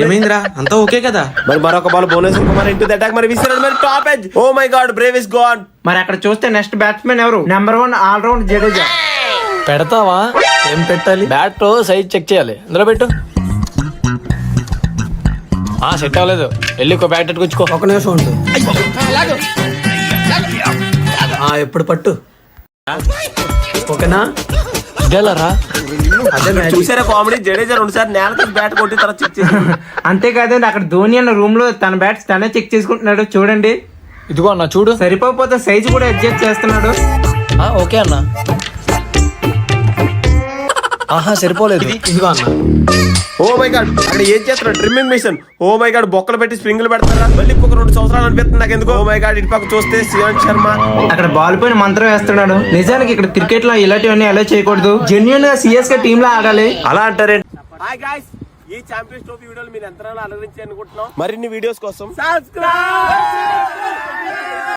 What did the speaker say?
ఏమైందిరా అంతా ఓకే కదా? మరి మరొక ball Bhuvneshwar Kumar into the attack మరి విసిరాడు మరి top edge. Oh my god brave is gone. మరి అక్కడ చూస్తే నెక్స్ట్ బ్యాట్స్మెన్ ఎవరు? Number 1 all round Jadeja. పెడతావా? ఏం పెట్టాలి? బ్యాట్ సైజ్ చెక్ చేయాలి. ఇందులో పెట్టు. సెట్ అవ్వలేదు, వెళ్ళి ఒక బ్యాట్ ఎట్టుకొచ్చుకో. ఒక నిమిషం ఉండు. ఎప్పుడు పట్టు ఓకేనా? ఇదేలరా అదే చూసారా కామెడీ? జడేజా 2 సార్లు నేలకి బ్యాట్ కొట్టి తర్వాత చెక్ చేసి అంతేకాదండి అక్కడ ధోని అన్న రూమ్ లో తన బ్యాట్స్ తనే చెక్ చేసుకుంటున్నాడు చూడండి. ఇదిగో అన్న చూడు. సరిపోతే సైజు కూడా అడ్జస్ట్ చేస్తున్నాడు. ఓకే అన్న. సరిపోలేదు. ఇదిగో అన్న. ఓ మై గాడ్ అక్కడ ఏం చేస్తున్నారు? Trimming machine. Oh my god బొక్కలు పెట్టి స్ప్రింగులు పెడతారా? మళ్ళీ ఇంకొక 2 సంవత్సరాలు అనిపిస్తుంది నాకు ఎందుకు. ఓ మై గాడ్ ఇటు పక్క చూస్తే శ్రీకాంత్ శర్మ అక్కడ బాల్ పైన మంత్రం వేస్తున్నాడు. నిజానికి ఇక్కడ క్రికెట్ లో ఇలాంటివన్నీ అలా చేయకూడదు. జెన్యున్ గా సిఎస్కే టీమ్ లో ఆడాలి. అలా అంటారేంటి? హాయ్ గైస్, ఈ ఛాంపియన్స్ ట్రోఫీ వీడియోలు మీరు ఎంతగానో అలరించారు అనుకుంటున్నాం. మరిన్ని వీడియోస్ కోసం సబ్స్క్రైబ్